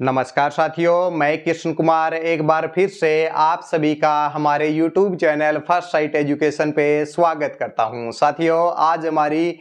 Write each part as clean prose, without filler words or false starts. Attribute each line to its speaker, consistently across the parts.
Speaker 1: नमस्कार साथियों, मैं कृष्ण कुमार एक बार फिर से आप सभी का हमारे YouTube channel first sight education पे स्वागत करता हूं। साथियों, आज हमारी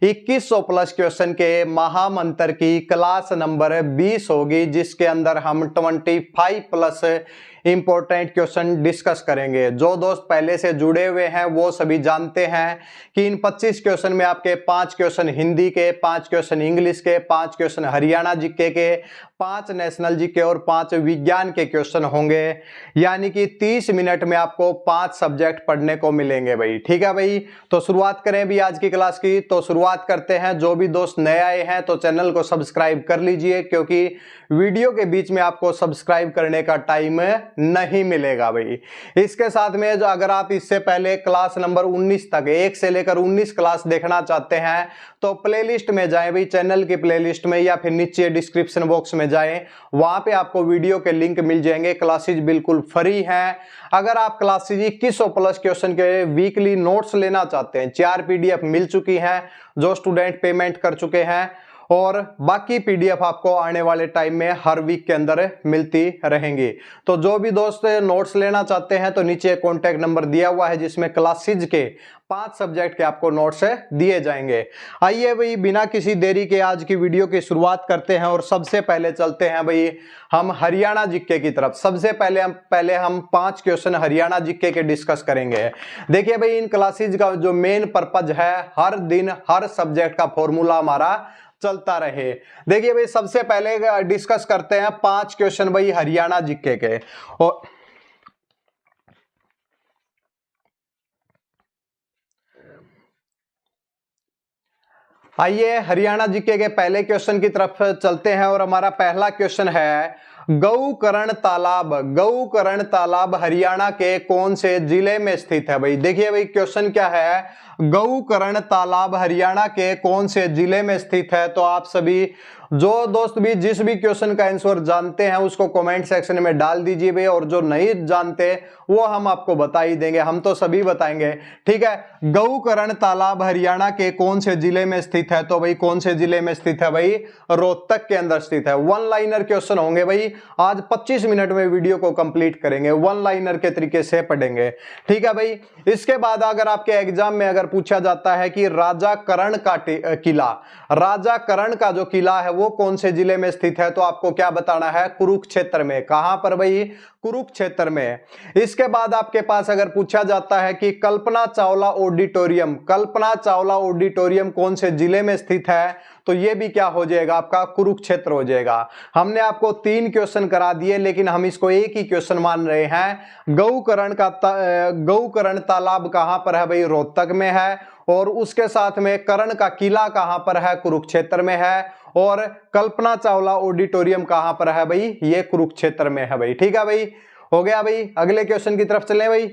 Speaker 1: 2100 प्लस क्वेश्चन के महामंत्र की क्लास नंबर 20 होगी, जिसके अंदर हम 25 प्लस इंपॉर्टेंट क्वेश्चन डिस्कस करेंगे। जो दोस्त पहले से जुड़े हुए हैं वो सभी जानते हैं कि इन 25 क्वेश्चन में आपके 5 क्वेश्चन हिंदी के, 5 क्वेश्चन इंग्लिश के, 5 क्वेश्चन हरियाणा जीके के, 5 नेशनल जीके और 5 विज्ञान के क्वेश्चन होंगे। यानी कि 30 मिनट में आपको 5 सब्जेक्ट पढ़ने को मिलेंगे भाई। ठीक है भाई, तो शुरुआत करें भी आज की क्लास की। तो शुरुआत करते हैं। जो भी दोस्त नए आए हैं तो चैनल को सब्सक्राइब कर लीजिए, क्योंकि वीडियो के बीच में आपको सब्सक्राइब करने का टाइम नहीं मिलेगा भाई। इसके साथ में जो अगर आप इससे पहले क्लास नंबर 19 तक 1 से लेकर 19 क्लास देखना चाहते हैं तो प्लेलिस्ट में जाएं भाई, चैनल की प्लेलिस्ट में, या फिर नीचे डिस्क्रिप्शन बॉक्स में जाएं, वहां पे आपको वीडियो के लिंक मिल जाएंगे। क्लासेज बिल्कुल फ्री हैं। अगर आप क्लासेज 2100 प्लस क्वेश्चन के वीकली नोट्स लेना चाहते हैं, 4 पीडीएफ मिल चुकी हैं जो स्टूडेंट पेमेंट कर चुके हैं, और बाकी पीडीएफ आपको आने वाले टाइम में हर वीक के अंदर मिलती रहेंगी। तो जो भी दोस्त नोट्स लेना चाहते हैं तो नीचे कॉन्टैक्ट नंबर दिया हुआ है, जिसमें क्लासेज के 5 सब्जेक्ट के आपको नोट्स दिए जाएंगे। आइए भाई, बिना किसी देरी के आज की वीडियो की शुरुआत करते हैं और सबसे पहले चलते हैं भाई हम हरियाणा जीके की तरफ। सबसे पहले हम 5 क्वेश्चन हरियाणा जीके के डिस्कस करेंगे। देखिए भाई, इन क्लासेज का जो मेन पर्पज है, हर दिन हर सब्जेक्ट का फॉर्मूला हमारा चलता रहे। देखिए भाई, सबसे पहले डिस्कस करते हैं 5 क्वेश्चन भाई हरियाणा जीके के। और आइए हरियाणा जीके के पहले क्वेश्चन की तरफ चलते हैं और हमारा पहला क्वेश्चन है, गौकर्ण तालाब। गौकर्ण तालाब हरियाणा के कौन से जिले में स्थित है भाई? देखिए भाई, क्वेश्चन क्या है, गौकर्ण तालाब हरियाणा के कौन से जिले में स्थित है? तो आप सभी जो दोस्त भी जिस भी क्वेश्चन का आंसर जानते हैं उसको कमेंट सेक्शन में डाल दीजिए भाई, और जो नहीं जानते वो हम आपको बता ही देंगे, हम तो सभी बताएंगे। ठीक है, गौकर्ण तालाब हरियाणा के कौन से जिले में स्थित है? तो भाई कौन से जिले में स्थित है भाई? रोहतक के अंदर स्थित है। वन लाइनर क्वेश्चन होंगे भाई, आज 25 मिनट में वीडियो को कंप्लीट करेंगे, वन लाइनर के तरीके से पढ़ेंगे। ठीक है भाई, इसके बाद अगर आपके एग्जाम में अगर पूछा जाता है कि राजा कर्ण का किला, राजा कर्ण का जो किला है वो कौन से जिले में स्थित है, तो आपको क्या बताना है? कुरुक्षेत्र में। कहां पर भाई? कुरुक्षेत्र में। इसके बाद आपके पास अगर पूछा जाता है कि कल्पना चावला ऑडिटोरियम, कल्पना चावला ऑडिटोरियम कौन से जिले में स्थित है, तो ये भी क्या हो जाएगा आपका? कुरुक्षेत्र हो जाएगा। हमने आपको 3 क्वेश्चन करा दिए, लेकिन हम इसको एक ही क्वेश्चन मान रहे हैं। गौकर्ण तालाब कहां पर है भाई? रोहतक में है। और उसके साथ में कर्ण का किला कहां पर है? कुरुक्षेत्र में है। और कल्पना चावला ऑडिटोरियम कहां पर है भाई? ये कुरुक्षेत्र में है भाई। ठीक है भाई, हो गया भाई। अगले क्वेश्चन की तरफ चले भाई।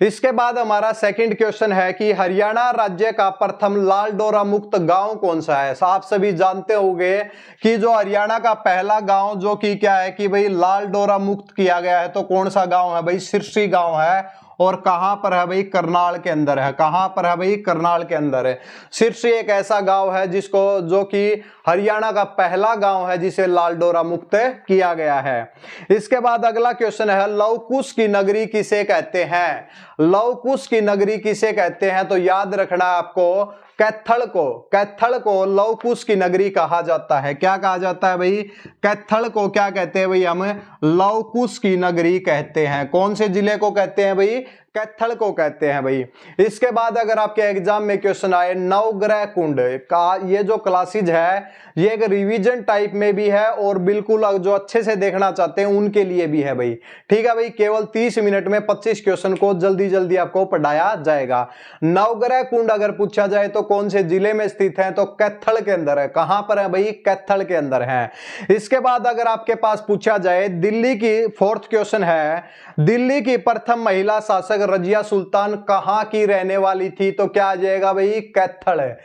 Speaker 1: इसके बाद हमारा सेकंड क्वेश्चन है कि हरियाणा राज्य का प्रथम लाल डोरा मुक्त गांव कौन सा है? आप सभी जानते होंगे कि जो हरियाणा का पहला गांव जो कि क्या है कि भाई लाल डोरा मुक्त किया गया है, तो कौन सा गांव है भाई? सिरसी गांव है। और कहां पर है भाई? करनाल के अंदर है। कहां पर है भाई? करनाल के अंदर है। सिरसी एक ऐसा गांव है जिसको जो कि हरियाणा का पहला गांव है जिसे लाल डोरा मुक्त किया गया है। इसके बाद अगला क्वेश्चन है, लव कुश की नगरी किसे कहते हैं? लव कुश की नगरी किसे कहते हैं? तो याद रखना आपको, कैथल को, कैथल को लव कुश की नगरी कहा जाता है। क्या कहा जाता है भाई? कैथल को क्या कहते हैं भाई? हम लव कुश की नगरी कहते हैं। कौन से जिले को कहते हैं भाई? कैथल को कहते हैं भाई। इसके बाद अगर आपके एग्जाम में क्वेश्चन आए, नवग्रह कुंड का ये जो क्लासेज है ये एक रिवीजन टाइप में भी है, और बिल्कुल जो अच्छे से देखना चाहते हैं उनके लिए भी है भाई। ठीक है भाई, केवल 30 मिनट में 25 क्वेश्चन को जल्दी जल्दी आपको पढ़ाया जाएगा। नवग्रह कुंड अगर पूछा जाए तो कौन से जिले में स्थित है? तो कैथल के अंदर है। कहां पर है भाई? कैथल के अंदर है। इसके बाद अगर आपके पास पूछा जाए, दिल्ली की, फोर्थ क्वेश्चन है, दिल्ली की प्रथम महिला शासक रजिया सुल्तान कहां की रहने वाली थी? तो क्या आ जाएगा भाई? कैथल है।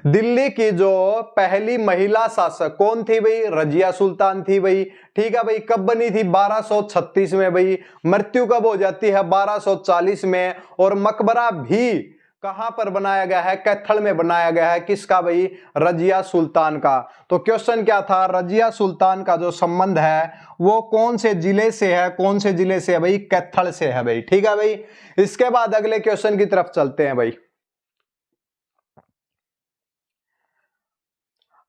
Speaker 1: दिल्ली की जो पहली महिला शासक कौन थी भाई? रजिया सुल्तान थी भाई। ठीक है भाई, कब बनी थी? 1236 में भाई। मृत्यु कब हो जाती है? 1240 में। और मकबरा भी कहां पर बनाया गया है? कैथल में बनाया गया है। किसका भाई? रजिया सुल्तान का। तो क्वेश्चन क्या था? रजिया सुल्तान का जो संबंध है वो कौन से जिले से है? कौन से जिले से है भाई? कैथल से है भाई। ठीक है भाई। इसके बाद अगले क्वेश्चन की तरफ चलते हैं भाई।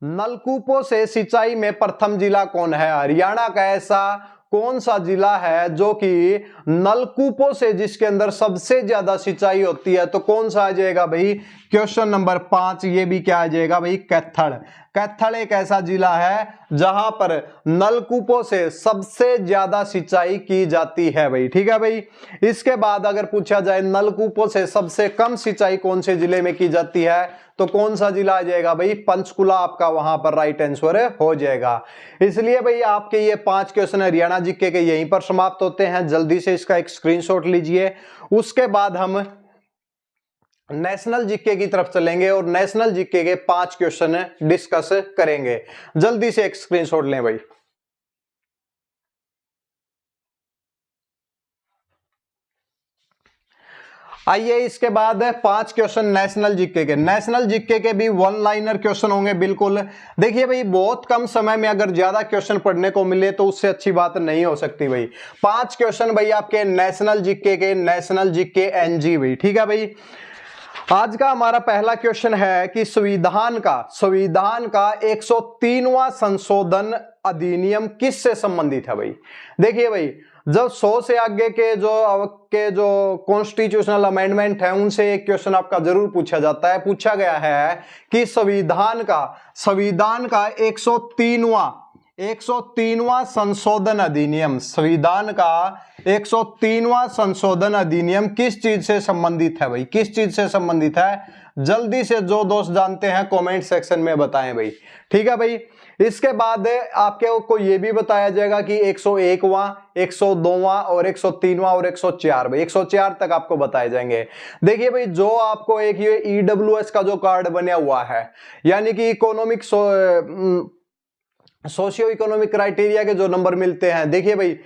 Speaker 1: नलकूपों से सिंचाई में प्रथम जिला कौन है? हरियाणा का ऐसा कौन सा जिला है जो कि नलकूपों से, जिसके अंदर सबसे ज्यादा सिंचाई होती है? तो कौन सा आ जाएगा भाई? क्वेश्चन नंबर 5 ये भी क्या आ जाएगा भाई? कैथल। कैथल एक ऐसा जिला है जहां पर नलकूपों से सबसे ज्यादा सिंचाई की जाती है भाई। ठीक है भाई। इसके बाद अगर पूछा जाए नलकूपों से सबसे कम सिंचाई कौन से जिले में की जाती है, तो कौन सा जिला आ जाएगा भाई? पंचकुला आपका वहां पर राइट आंसर हो जाएगा। इसलिए भाई आपके ये 5 क्वेश्चन हरियाणा जीके के यहीं पर समाप्त होते हैं। जल्दी से इसका एक स्क्रीनशॉट लीजिए। उसके बाद हम नेशनल जीके की तरफ चलेंगे और नेशनल जीके के 5 क्वेश्चन डिस्कस करेंगे। जल्दी से एक स्क्रीनशॉट लें भाई। आइए इसके बाद 5 क्वेश्चन नेशनल जीके के। नेशनल जीके के भी वन लाइनर क्वेश्चन होंगे बिल्कुल। देखिए भाई बहुत कम समय में अगर ज्यादा क्वेश्चन पढ़ने को मिले तो उससे अच्छी बात नहीं हो सकती भाई। 5 क्वेश्चन भाई आपके नेशनल जीके के, नेशनल जीके एनजी भाई। ठीक है भाई। आज का हमारा पहला क्वेश्चन है कि संविधान का 103वां संशोधन अधिनियम किससे संबंधित है भाई? देखिए भाई जब 100 से आगे के जो कॉन्स्टिट्यूशनल अमेंडमेंट है उनसे एक क्वेश्चन आपका जरूर पूछा जाता है। पूछा गया है कि संविधान का 103वां संशोधन अधिनियम, संविधान का 103वां संशोधन अधिनियम किस चीज से संबंधित है भाई? किस चीज से संबंधित है? जल्दी से जो दोस्त जानते हैं कमेंट सेक्शन में बताएं भाई। ठीक है भाई। इसके बाद आपके को ये भी बताया जाएगा कि 101वां, 102वां और 103वां और 104 भाई 104 तक आपको बताए जाएंगे। देखिए भाई जो आपको एक ये ईडब्ल्यूएस का जो कार्ड बना हुआ है, यानी कि इकोनॉमिक सोशियो इकोनॉमिक क्राइटेरिया के जो नंबर मिलते हैं, देखिए भाई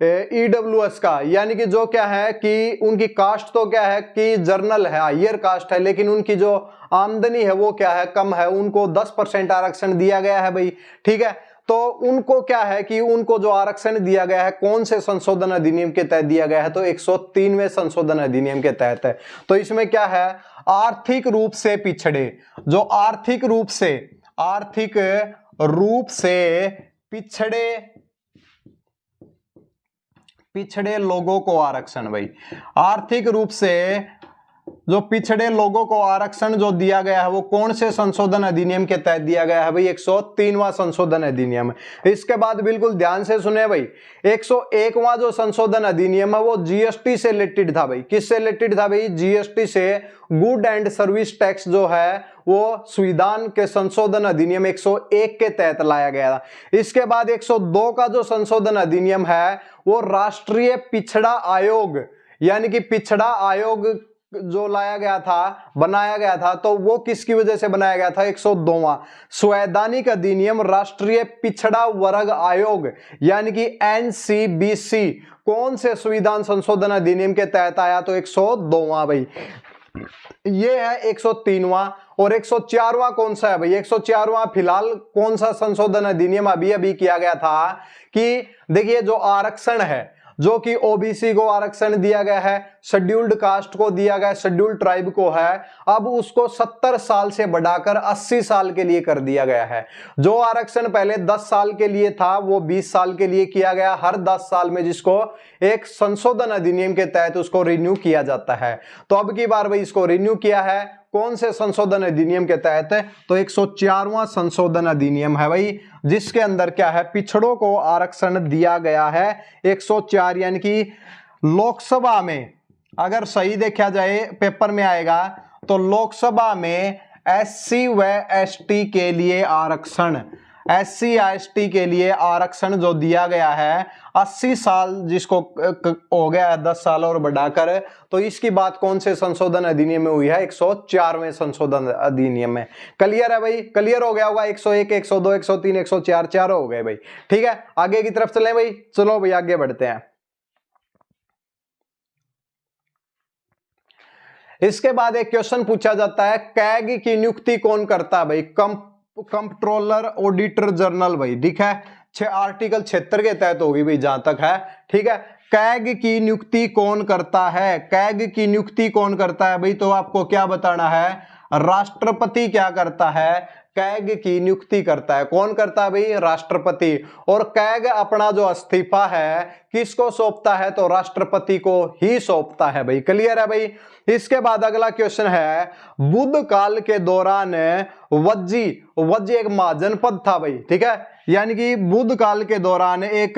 Speaker 1: ईडब्ल्यूएस का, यानी कि जो क्या है कि उनकी कास्ट तो क्या है कि जर्नल है, हायर कास्ट है, लेकिन उनकी जो आमदनी है वो क्या है? कम है। उनको 10% आरक्षण दिया गया है भाई। ठीक है। तो उनको क्या है कि उनको जो आरक्षण दिया गया है कौन से संशोधन अधिनियम के तहत दिया गया है? तो 103वें संशोधन अधिनियम के तहत है। तो इसमें क्या है? आर्थिक रूप से पिछड़े, जो आर्थिक रूप से पिछड़े लोगों को आरक्षण भाई। आर्थिक रूप से जो पिछड़े लोगों को आरक्षण जो दिया गया है वो कौन से संशोधन अधिनियम के तहत दिया गया है भाई? 103वां संशोधन अधिनियम। इसके बाद बिल्कुल ध्यान से सुने भाई, 101वां जो संशोधन अधिनियम है वो जीएसटी से रिलेटेड था भाई। किससे रिलेटेड था भाई? जीएसटी से। गुड एंड सर्विस टैक्स जो है वो संविधान के संशोधन अधिनियम 101 के तहत लाया गया था। इसके बाद 102 का जो संशोधन अधिनियम है वो राष्ट्रीय पिछड़ा आयोग, यानी कि पिछड़ा आयोग जो बनाया गया था, तो वो किसकी वजह से बनाया गया था? 102वां संवैधानिक अधिनियम राष्ट्रीय पिछड़ा वर्ग आयोग, यानी कि एनसीबीसी कौन से संविधान संशोधन अधिनियम के तहत आया? तो 102वां भाई। ये है 103वां। और 104वां कौन सा है भाई? 104वां फिलहाल कौन सा संशोधन अधिनियम अभी किया गया था कि देखिए जो आरक्षण है, जो कि ओबीसी को आरक्षण दिया गया है, शेड्यूल्ड कास्ट को दिया गया, शेड्यूल्ड ट्राइब को है, अब उसको 70 साल से बढ़ाकर 80 साल के लिए कर दिया गया है। जो आरक्षण पहले 10 साल के लिए था वो 20 साल के लिए किया गया। हर 10 साल में जिसको एक संशोधन अधिनियम के तहत उसको रिन्यू किया जाता है। तो अब की बार भाई इसको रिन्यू किया है कौन से संशोधन अधिनियम के तहत? तो 104वां संशोधन अधिनियम है भाई, जिसके अंदर क्या है? पिछड़ों को आरक्षण दिया गया है। 104 यानी कि लोकसभा में अगर सही देखा जाए पेपर में आएगा तो लोकसभा में एससी व एसटी के लिए आरक्षण, एससी एसटी के लिए आरक्षण जो दिया गया है 80 साल, जिसको हो गया है 10 साल और बढ़ाकर, तो इसकी बात कौन से संशोधन अधिनियम में हुई है? 104वें संशोधन अधिनियम में। क्लियर है भाई? क्लियर हो गया होगा। 101, 102, 103, 104 चारों हो गए भाई। ठीक है। आगे की तरफ चले भाई। चलो भाई आगे बढ़ते हैं। इसके बाद एक क्वेश्चन पूछा जाता है, कैग की नियुक्ति कौन करता है भाई? कंट्रोलर ऑडिटर जनरल भाई, ठीक है, आर्टिकल 76 के तहत होगी भाई जहां तक है, ठीक है। कैग की नियुक्ति कौन करता है? कैग की नियुक्ति कौन करता है भाई? तो आपको क्या बताना है? राष्ट्रपति क्या करता है? कैग की नियुक्ति करता है। कौन करता है भाई? राष्ट्रपति। और कैग अपना जो इस्तीफा है किसको सौंपता है? तो राष्ट्रपति को ही सौंपता है भाई। क्लियर है भाई? इसके बाद अगला क्वेश्चन है, बुद्ध काल के दौरान वज्जी एक महाजनपद था भाई, ठीक है, यानी कि बुद्ध काल के दौरान एक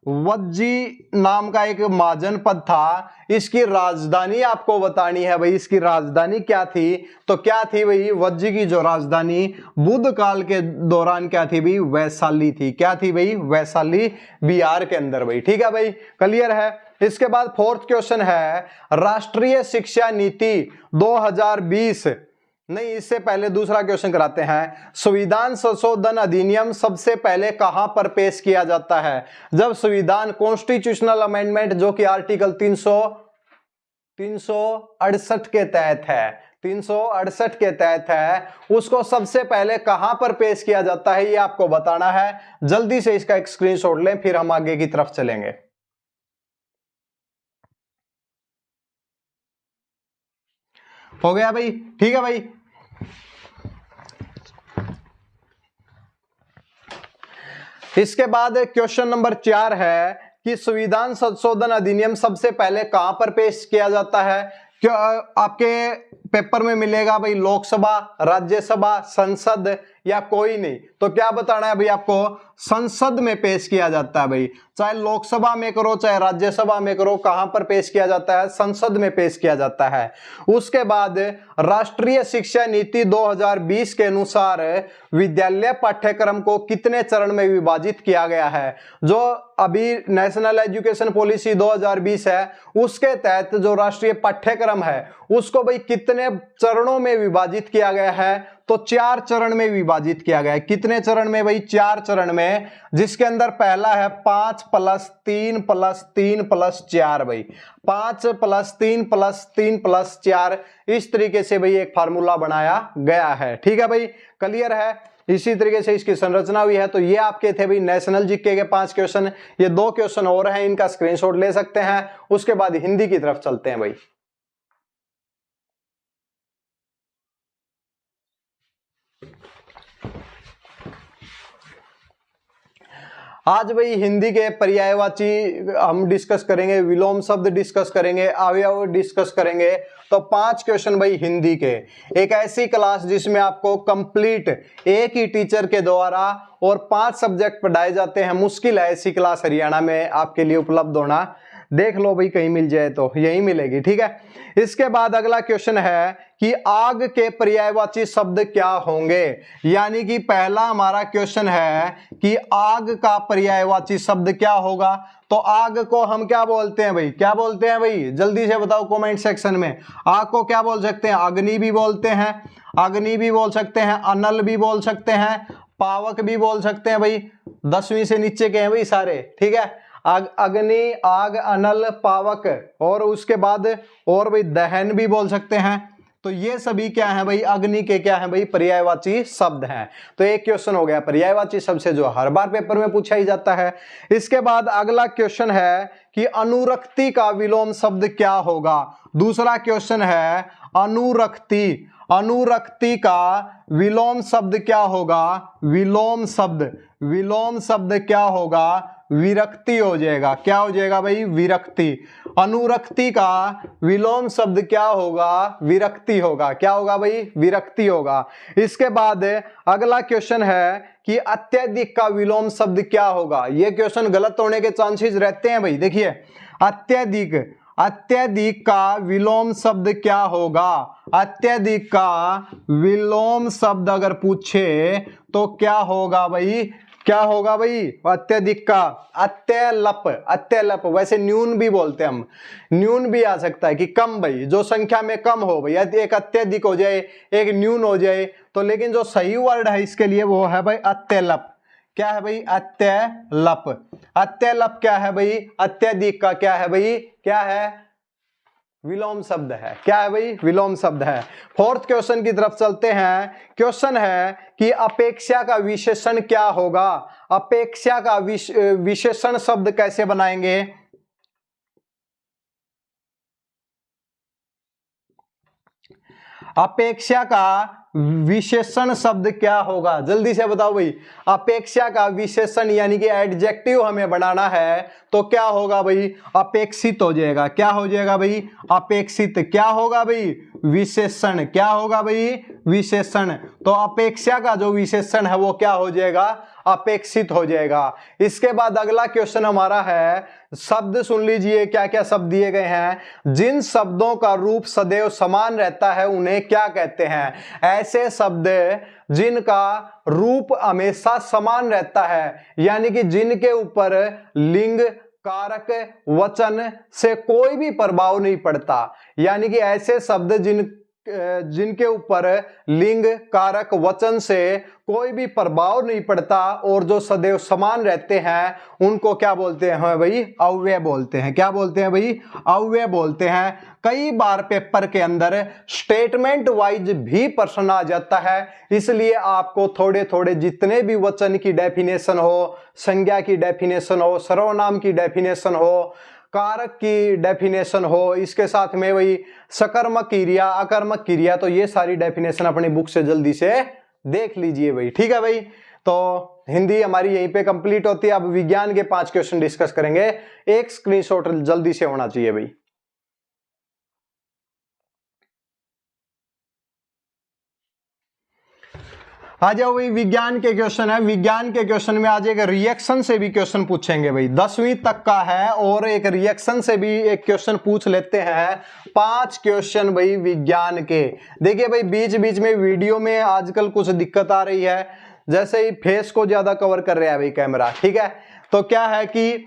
Speaker 1: वज्जी नाम का एक महाजनपद था, इसकी राजधानी आपको बतानी है भाई। इसकी राजधानी क्या थी? तो क्या थी भाई? वज्जी की जो राजधानी बुद्ध काल के दौरान क्या थी भाई? वैशाली थी। क्या थी भाई? वैशाली, बिहार के अंदर भाई, ठीक है भाई, क्लियर है। इसके बाद फोर्थ क्वेश्चन है, राष्ट्रीय शिक्षा नीति 2020, नहीं इससे पहले दूसरा क्वेश्चन कराते हैं, संविधान संशोधन अधिनियम सबसे पहले कहां पर पेश किया जाता है? जब संविधान कॉन्स्टिट्यूशनल अमेंडमेंट जो कि आर्टिकल 368 के तहत है, 368 के तहत है, उसको सबसे पहले कहां पर पेश किया जाता है ये आपको बताना है। जल्दी से इसका एक स्क्रीनशॉट लें, फिर हम आगे की तरफ चलेंगे। हो गया भाई, ठीक है भाई। इसके बाद क्वेश्चन नंबर 4 है कि संविधान संशोधन अधिनियम सबसे पहले कहां पर पेश किया जाता है? क्या आपके पेपर में मिलेगा भाई? लोकसभा, राज्यसभा, संसद या कोई नहीं? तो क्या बताना है भाई आपको? संसद में पेश किया जाता है भाई। चाहे लोकसभा में करो चाहे राज्यसभा में करो, कहां पर पेश किया जाता है? संसद में पेश किया जाता है। उसके बाद राष्ट्रीय शिक्षा नीति 2020 के अनुसार विद्यालय पाठ्यक्रम को कितने चरण में विभाजित किया गया है? जो अभी नेशनल एजुकेशन पॉलिसी 2020 है उसके तहत जो राष्ट्रीय पाठ्यक्रम है उसको भाई कितने चरणों में विभाजित किया गया है? तो 4 चरण में विभाजित किया गया है। कितने चरण में भाई? 4 चरण में, जिसके अंदर पहला है 5+3+3+4 भाई, 5+3+3+4, इस तरीके से भाई एक फार्मूला बनाया गया है, ठीक है भाई, क्लियर है। इसी तरीके से इसकी संरचना हुई है। तो ये आपके थे भाई नेशनल जीके के 5 क्वेश्चन। ये 2 क्वेश्चन और हैं, इनका स्क्रीनशॉट ले सकते हैं। उसके बाद हिंदी की तरफ चलते हैं भाई। आज भाई हिंदी के पर्यायवाची हम डिस्कस करेंगे, विलोम शब्द डिस्कस करेंगे, अवयव डिस्कस करेंगे। तो 5 क्वेश्चन भाई हिंदी के। एक ऐसी क्लास जिसमें आपको कंप्लीट एक ही टीचर के द्वारा और 5 सब्जेक्ट पढ़ाए जाते हैं। मुश्किल है ऐसी क्लास हरियाणा में आपके लिए उपलब्ध होना। देख लो भाई कहीं मिल जाए तो यही मिलेगी, ठीक है। इसके बाद अगला क्वेश्चन है कि आग के पर्यायवाची शब्द क्या होंगे? यानी कि पहला हमारा क्वेश्चन है कि आग का पर्यायवाची शब्द क्या होगा? तो आग को हम क्या बोलते हैं भाई? क्या बोलते हैं भाई? जल्दी से बताओ कमेंट सेक्शन में। आग को क्या बोल सकते हैं? अग्नि भी बोलते हैं, अग्नि भी बोल सकते हैं, अनल भी बोल सकते हैं, पावक भी बोल सकते हैं भाई। 10वीं से नीचे के हैं भाई सारे, ठीक है। आग, अग्नि, आग, अनल, पावक, और उसके बाद और भाई दहन भी बोल सकते हैं। तो ये सभी क्या है भाई? अग्नि के क्या है भाई? पर्यायवाची शब्द हैं। तो एक क्वेश्चन हो गया पर्यायवाची शब्द से, जो हर बार पेपर में पूछा ही जाता है। इसके बाद अगला क्वेश्चन है कि अनुरक्ति का विलोम शब्द क्या होगा? दूसरा क्वेश्चन है अनुरक्ति, अनुरक्ति का विलोम शब्द क्या होगा? विलोम शब्द क्या होगा? विरक्ति हो जाएगा। क्या हो जाएगा भाई? विरक्ति। अनुरक्ति का विलोम शब्द क्या होगा? विरक्ति होगा। क्या होगा भाई? विरक्ति होगा। इसके बाद अगला क्वेश्चन है कि अत्यधिक का विलोम शब्द क्या होगा? यह क्वेश्चन गलत होने के चांसेस रहते हैं भाई। देखिए अत्यधिक का विलोम शब्द क्या होगा? अत्यधिक का विलोम शब्द अगर पूछे तो क्या होगा भाई? क्या होगा भाई? अत्यधिक का अत्यलप, वैसे न्यून भी बोलते हैं हम, न्यून भी आ सकता है कि कम भाई, जो संख्या में कम हो भाई, एक अत्यधिक हो जाए एक न्यून हो जाए। तो लेकिन जो सही वर्ड है इसके लिए वो है भाई अत्यलप। क्या है भाई? अत्यलप। अत्यलप क्या है भाई? अत्यधिक का क्या है भाई? क्या है? विलोम शब्द है। क्या है भाई? विलोम शब्द है। फोर्थ क्वेश्चन की तरफ चलते हैं। क्वेश्चन है कि अपेक्षा का विशेषण क्या होगा? अपेक्षा का विशेषण शब्द कैसे बनाएंगे? अपेक्षा का विशेषण शब्द क्या होगा? जल्दी से बताओ भाई। अपेक्षा का विशेषण यानी कि एडजेक्टिव हमें बनाना है तो क्या होगा भाई? अपेक्षित हो जाएगा। क्या हो जाएगा भाई? अपेक्षित। क्या होगा भाई? विशेषण। क्या होगा भाई? विशेषण। तो अपेक्षा का जो विशेषण है वो क्या हो जाएगा? अपेक्षित हो जाएगा। इसके बाद अगला क्वेश्चन हमारा है, शब्द सुन लीजिए क्या क्या शब्द दिए गए हैं। जिन शब्दों का रूप सदैव समान रहता है उन्हें क्या कहते हैं? ऐसे शब्द जिनका रूप हमेशा समान रहता है, यानी कि जिनके ऊपर लिंग, कारक, वचन से कोई भी प्रभाव नहीं पड़ता, यानी कि ऐसे शब्द जिनके ऊपर लिंग, कारक, वचन से कोई भी प्रभाव नहीं पड़ता और जो सदैव समान रहते हैं उनको क्या बोलते हैं भाई? अव्यय बोलते हैं। क्या बोलते हैं भाई? अव्यय बोलते हैं। कई बार पेपर के अंदर स्टेटमेंट वाइज भी प्रश्न आ जाता है, इसलिए आपको थोड़े थोड़े जितने भी वचन की डेफिनेशन हो, संज्ञा की डेफिनेशन हो, सर्वनाम की डेफिनेशन हो, कारक की डेफिनेशन हो, इसके साथ में वही सकर्मक क्रिया, अकर्मक क्रिया, तो ये सारी डेफिनेशन अपनी बुक से जल्दी से देख लीजिए भाई। ठीक है भाई। तो हिंदी हमारी यहीं पे कंप्लीट होती है। अब विज्ञान के 5 क्वेश्चन डिस्कस करेंगे। एक स्क्रीनशॉट जल्दी से होना चाहिए भाई। आ जाओ भाई, विज्ञान के क्वेश्चन है। विज्ञान के क्वेश्चन में आज एक रिएक्शन से भी क्वेश्चन पूछेंगे भाई। 10वीं तक का है और एक रिएक्शन से भी एक क्वेश्चन पूछ लेते हैं। 5 क्वेश्चन भाई विज्ञान के। देखिए भाई, बीच बीच में वीडियो में आजकल कुछ दिक्कत आ रही है, जैसे ही फेस को ज्यादा कवर कर रहा है भाई कैमरा। ठीक है, तो क्या है कि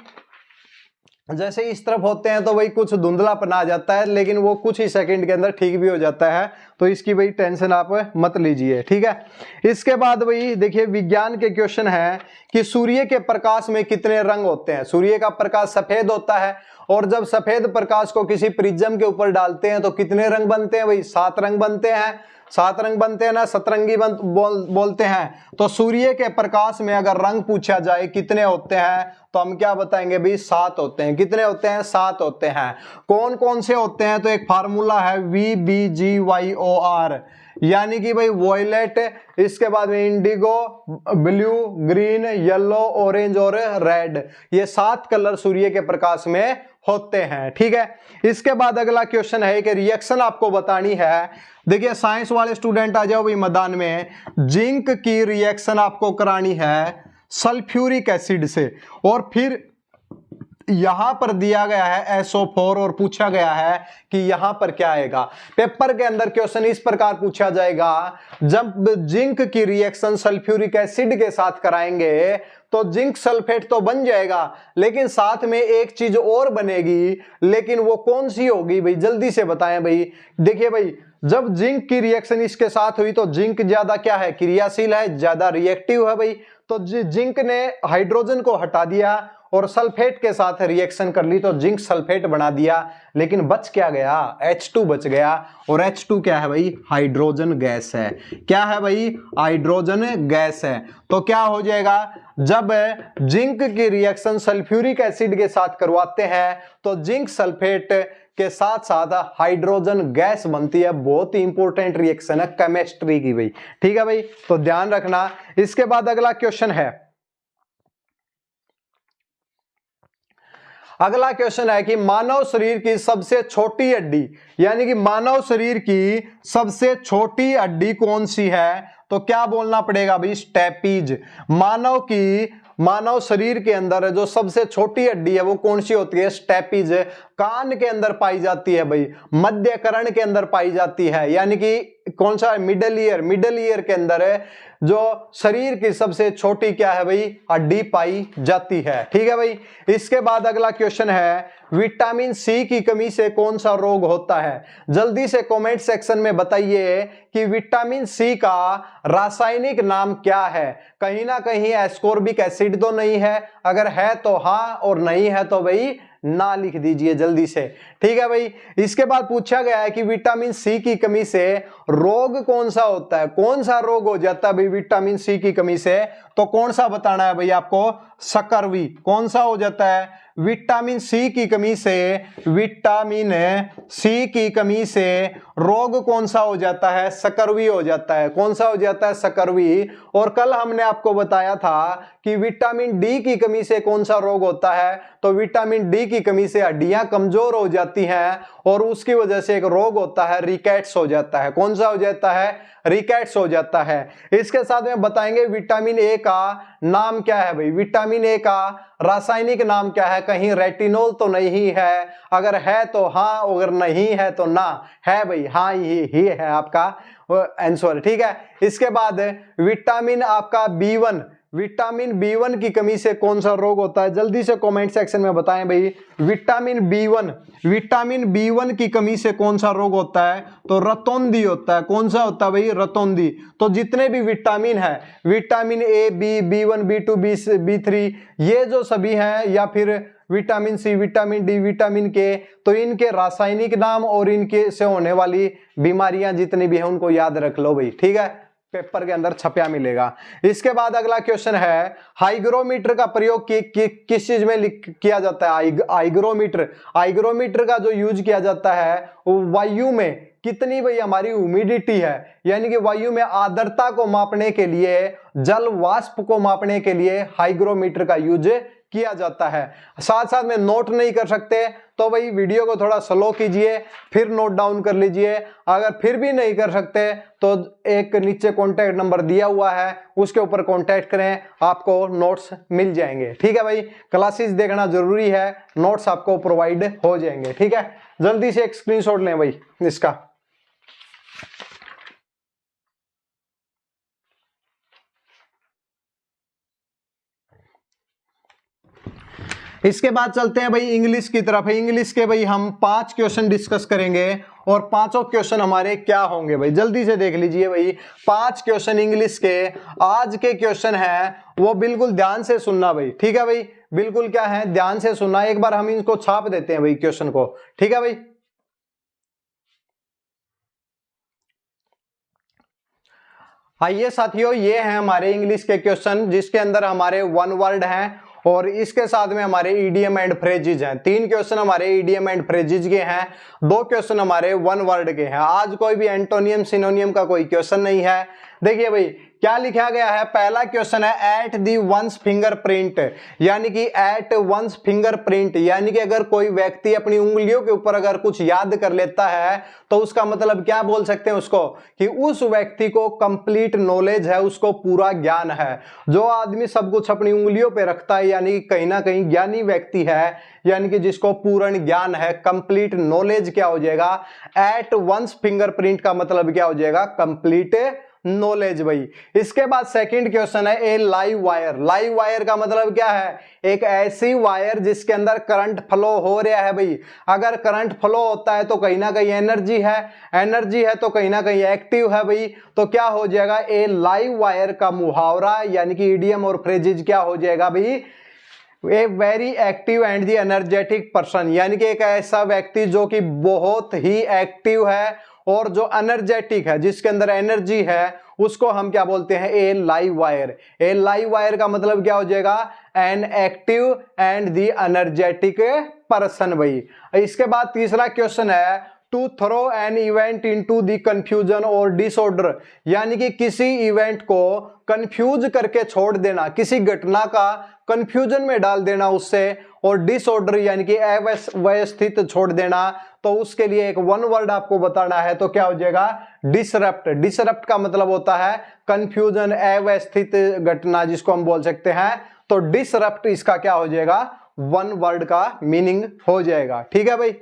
Speaker 1: जैसे इस तरफ होते हैं तो भाई कुछ धुंधलापन आ जाता है, लेकिन वो कुछ ही सेकंड के अंदर ठीक भी हो जाता है, तो इसकी भाई टेंशन आप मत लीजिए। ठीक है। इसके बाद भाई देखिए, विज्ञान के क्वेश्चन है कि सूर्य के प्रकाश में कितने रंग होते हैं? सूर्य का प्रकाश सफेद होता है, और जब सफेद प्रकाश को किसी प्रिज्म के ऊपर डालते हैं तो कितने रंग बनते हैं भाई? 7 रंग बनते हैं। 7 रंग बनते हैं ना, सतरंगी बोलते हैं। तो सूर्य के प्रकाश में अगर रंग पूछा जाए कितने होते हैं, तो हम क्या बताएंगे भाई? 7 होते हैं। कितने होते हैं? 7 होते हैं। कौन कौन से होते हैं? तो एक फार्मूला है VBGYOR, यानी कि भाई वॉयलेट, इसके बाद में Indigo, blue, green, yellow, orange और रेड। ये 7 कलर सूर्य के प्रकाश में होते हैं। ठीक है। इसके बाद अगला क्वेश्चन है कि रिएक्शन आपको बतानी है। देखिए, साइंस वाले स्टूडेंट आ जाओ भाई मैदान में। जिंक की रिएक्शन आपको करानी है सल्फ्यूरिक एसिड से, और फिर यहां पर दिया गया है SO4 और पूछा गया है कि यहां पर क्या आएगा। पेपर के अंदर क्वेश्चन इस प्रकार पूछा जाएगा, जब जिंक की रिएक्शन सल्फ्यूरिक एसिड के साथ कराएंगे तो जिंक सल्फेट तो बन जाएगा, लेकिन साथ में एक चीज और बनेगी, लेकिन वो कौन सी होगी भाई? जल्दी से बताएं भाई। देखिए भाई, जब जिंक की रिएक्शन इसके साथ हुई तो जिंक ज्यादा क्या है? क्रियाशील है, ज्यादा रिएक्टिव है भाई। तो जिंक ने हाइड्रोजन को हटा दिया और सल्फेट के साथ रिएक्शन कर ली, तो जिंक सल्फेट बना दिया, लेकिन बच क्या गया? H2 बच गया। और H2 क्या है भाई? हाइड्रोजन गैस है। क्या है भाई? हाइड्रोजन गैस है। तो क्या हो जाएगा, जब जिंक की रिएक्शन सल्फ्यूरिक एसिड के साथ करवाते हैं तो जिंक सल्फेट के साथ साथ हाइड्रोजन गैस बनती है। बहुत ही इंपॉर्टेंट रिएक्शन है केमिस्ट्री की भाई। ठीक है भाई, तो ध्यान रखना। इसके बाद अगला क्वेश्चन है, अगला क्वेश्चन है कि मानव शरीर की सबसे छोटी हड्डी, यानी कि मानव शरीर की सबसे छोटी हड्डी कौन सी है? तो क्या बोलना पड़ेगा भाई? स्टेपीज। मानव शरीर के अंदर जो सबसे छोटी हड्डी है वो कौन सी होती है? स्टेपीज। कान के अंदर पाई जाती है भाई, मध्य कर्ण के अंदर पाई जाती है, यानी कि कौन सा? मिडल ईयर के अंदर जो शरीर की सबसे छोटी क्या है भाई? हड्डी पाई जाती है। ठीक है भाई। इसके बाद अगला क्वेश्चन है, विटामिन सी की कमी से कौन सा रोग होता है? जल्दी से कमेंट सेक्शन में बताइए कि विटामिन सी का रासायनिक नाम क्या है। कहीं ना कहीं एस्कॉर्बिक एसिड तो नहीं है, अगर है तो हाँ, और नहीं है तो भाई ना लिख दीजिए जल्दी से। ठीक है भाई। इसके बाद पूछा गया है कि विटामिन सी की कमी से रोग कौन सा होता है, कौन सा रोग हो जाता है भाई विटामिन सी की कमी से, तो कौन सा बताना है भाई आपको, सकरवी। कौन सा हो जाता है, विटामिन सी की कमी से, विटामिन सी की कमी से रोग कौन सा हो जाता है, सकरवी हो जाता है। कौन सा हो जाता है, सकरवी। और कल हमने आपको बताया था कि विटामिन डी की कमी से कौन सा रोग होता है, तो विटामिन डी की कमी से हड्डियां कमजोर हो जाती हैं और उसकी वजह से एक रोग होता है, रिकेट्स हो जाता है। कौन सा हो जाता है, रिकेट्स हो जाता है। इसके साथ में बताएंगे विटामिन ए का नाम क्या है भाई, विटामिन ए का रासायनिक नाम क्या है, कहीं रेटिनोल तो नहीं है, अगर है तो हाँ, अगर नहीं है तो ना, है भाई हाँ ही है आपका आंसर। ठीक है। इसके बाद विटामिन आपका बी1, विटामिन बी1 की कमी से कौन सा रोग होता है, जल्दी से कमेंट सेक्शन में बताएं भाई। विटामिन बी1, विटामिन बी1 की कमी से कौन सा रोग होता है, तो रतौंधी होता है। कौन सा होता है भाई, रतौंधी। तो जितने भी विटामिन है, विटामिन ए, बी, बी1, बी2, बी3, ये जो सभी हैं, या फिर vitamin C, vitamin D, vitamin K, तो इनके रासायनिक नाम और इनके से होने वाली बीमारियां जितनी भी हैं उनको याद रख लो भाई। ठीक है, पेपर के अंदर छपया मिलेगा। इसके बाद अगला क्वेश्चन है, हाइग्रोमीटर का प्रयोग किस चीज में किया जाता है, हाइग्रोमीटर। हाइग्रोमीटर का जो यूज किया जाता है वो वायु में कितनी भाई हमारी ह्यूमिडिटी है, यानी कि वायु में आर्द्रता को मापने के लिए, जल वाष्प को मापने के लिए हाइग्रोमीटर का यूज किया जाता है। साथ साथ में नोट नहीं कर सकते तो भाई वीडियो को थोड़ा स्लो कीजिए, फिर नोट डाउन कर लीजिए। अगर फिर भी नहीं कर सकते तो एक नीचे कॉन्टैक्ट नंबर दिया हुआ है, उसके ऊपर कॉन्टैक्ट करें, आपको नोट्स मिल जाएंगे। ठीक है भाई, क्लासेस देखना जरूरी है, नोट्स आपको प्रोवाइड हो जाएंगे। ठीक है, जल्दी से एक स्क्रीनशॉट लें भाई इसका। इसके बाद चलते हैं भाई इंग्लिश की तरफ। इंग्लिश के भाई हम 5 क्वेश्चन डिस्कस करेंगे और पांचों क्वेश्चन हमारे क्या होंगे भाई, जल्दी से देख लीजिए भाई। 5 क्वेश्चन इंग्लिश के आज के क्वेश्चन हैं, वो बिल्कुल ध्यान से सुनना भाई। ठीक है भाई, बिल्कुल क्या है, ध्यान से सुनना। एक बार हम इनको छाप देते हैं भाई क्वेश्चन को। ठीक है भाई, आइए साथियों, ये हैं हमारे इंग्लिश के क्वेश्चन जिसके अंदर हमारे 1 वर्ड हैं और इसके साथ में हमारे ईडीएम एंड फ्रेजेज हैं। 3 क्वेश्चन हमारे ईडीएम एंड फ्रेजेज के हैं, 2 क्वेश्चन हमारे 1 वर्ड के हैं। आज कोई भी एंटोनियम सिनोनियम का कोई क्वेश्चन नहीं है। देखिए भाई क्या लिखा गया है, पहला क्वेश्चन है एट दी वंस फिंगरप्रिंट, यानी कि एट वंस फिंगरप्रिंट, यानी कि अगर कोई व्यक्ति अपनी उंगलियों के ऊपर अगर कुछ याद कर लेता है तो उसका मतलब क्या बोल सकते हैं उसको, कि उस व्यक्ति को कंप्लीट नॉलेज है, उसको पूरा ज्ञान है। जो आदमी सब कुछ अपनी उंगलियों पे रखता है यानी कहीं ना कहीं ज्ञानी व्यक्ति है, यानी कि जिसको पूर्ण ज्ञान है, कंप्लीट नॉलेज क्या हो जाएगा, एट वंस फिंगरप्रिंट का मतलब क्या हो जाएगा, कंप्लीट नॉलेज भाई। इसके बाद सेकंड क्वेश्चन है ए लाइव वायर। लाइव वायर का मतलब क्या है, एक ऐसी वायर जिसके अंदर करंट फ्लो हो रहा है भाई। अगर करंट फ्लो होता है तो कहीं ना कहीं एनर्जी है, एनर्जी है तो कहीं ना कहीं एक्टिव है भाई। तो क्या हो जाएगा, ए लाइव वायर का मुहावरा यानी कि इडियम और फ्रेजेज क्या हो जाएगा भाई, a very active and the energetic person, यानी कि एक ऐसा व्यक्ति जो कि बहुत ही एक्टिव है और जो एनर्जेटिक है, जिसके अंदर एनर्जी है, उसको हम क्या बोलते हैं, a live wire. A live wire का मतलब क्या हो जाएगा, an active and the energetic person भाई। इसके बाद तीसरा क्वेश्चन है to throw an event into the confusion और डिसऑर्डर, यानी कि किसी इवेंट को कंफ्यूज करके छोड़ देना, किसी घटना का कंफ्यूजन में डाल देना उससे, और डिसऑर्डर यानी कि अव्यवस्थित छोड़ देना। तो उसके लिए एक 1 वर्ड आपको बताना है, तो क्या हो जाएगा, डिसरप्ट। डिसरप्ट का मतलब होता है कंफ्यूजन, अव्यवस्थित घटना जिसको हम बोल सकते हैं। तो डिसरप्ट इसका क्या हो जाएगा, 1 वर्ड का मीनिंग हो जाएगा। ठीक है भाई।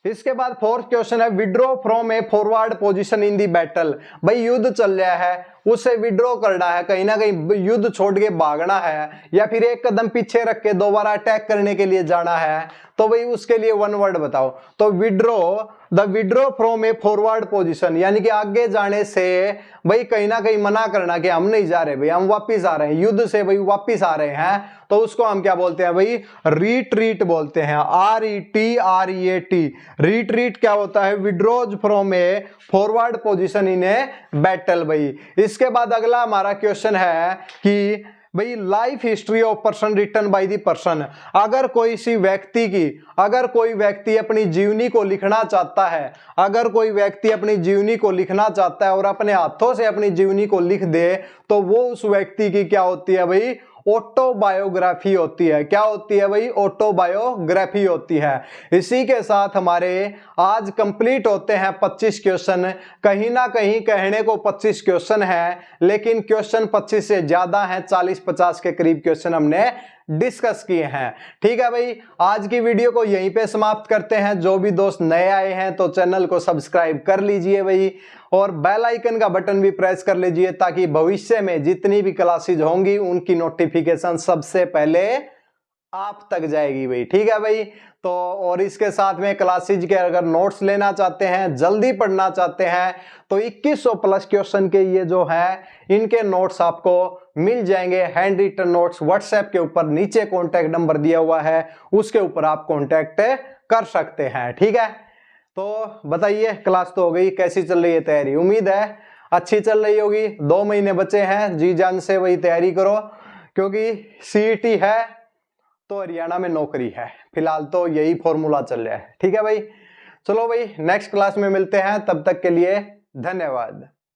Speaker 1: इसके बाद 4th क्वेश्चन है withdraw from a forward position in the battle. भाई युद्ध चल रहा है उसे विड्रॉ करना है, कहीं ना कहीं युद्ध छोड़ के भागना है, या फिर एक कदम पीछे रख के दोबारा अटैक करने के लिए जाना है, तो भाई उसके लिए वन वर्ड बताओ। तो withdraw from a forward position, यानी कि आगे जाने से भाई कहीं ना कहीं मना करना कि हम नहीं जा रहे भाई, हम वापिस आ रहे हैं, युद्ध से भाई वापिस आ रहे हैं, तो उसको हम क्या बोलते हैं भाई, रिट्रीट बोलते हैं। RETREAT। रिट्रीट क्या होता है, withdraws from a forward position in a battle. भाई इसके बाद अगला हमारा क्वेश्चन है कि भाई life history of person written by the person. अगर कोई व्यक्ति अपनी जीवनी को लिखना चाहता है, अगर कोई व्यक्ति अपनी जीवनी को लिखना चाहता है और अपने हाथों से अपनी जीवनी को लिख दे, तो वो उस व्यक्ति की क्या होती है भाई, ऑटोबायोग्राफी होती है। क्या होती है भाई, ऑटोबायोग्राफी होती है। इसी के साथ हमारे आज कंप्लीट होते हैं 25 क्वेश्चन। कहीं ना कहीं कहने को 25 क्वेश्चन है, लेकिन क्वेश्चन 25 से ज्यादा हैं, 40-50 के करीब क्वेश्चन हमने डिस्कस किए हैं। ठीक है भाई, आज की वीडियो को यहीं पे समाप्त करते हैं। जो भी दोस्त नए आए हैं तो चैनल को सब्सक्राइब कर लीजिए भाई, और बेल आइकन का बटन भी प्रेस कर लीजिए, ताकि भविष्य में जितनी भी क्लासेज होंगी उनकी नोटिफिकेशन सबसे पहले आप तक जाएगी भाई। ठीक है भाई, तो और इसके साथ में क्लासेज के अगर नोट्स लेना चाहते हैं, जल्दी पढ़ना चाहते हैं, तो 2100+ क्वेश्चन के ये जो है इनके नोट्स आपको मिल जाएंगे, हैंड रिटन नोट्स। व्हाट्सएप के ऊपर नीचे कॉन्टैक्ट नंबर दिया हुआ है, उसके ऊपर आप कॉन्टैक्ट कर सकते हैं। ठीक है, तो बताइए, क्लास तो हो गई, कैसी चल रही है तैयारी? उम्मीद है अच्छी चल रही होगी। 2 महीने बचे हैं, जी जान से वही तैयारी करो, क्योंकि CET है तो हरियाणा में नौकरी है। फिलहाल तो यही फॉर्मूला चल रहा है। ठीक है भाई, चलो भाई नेक्स्ट क्लास में मिलते हैं, तब तक के लिए धन्यवाद।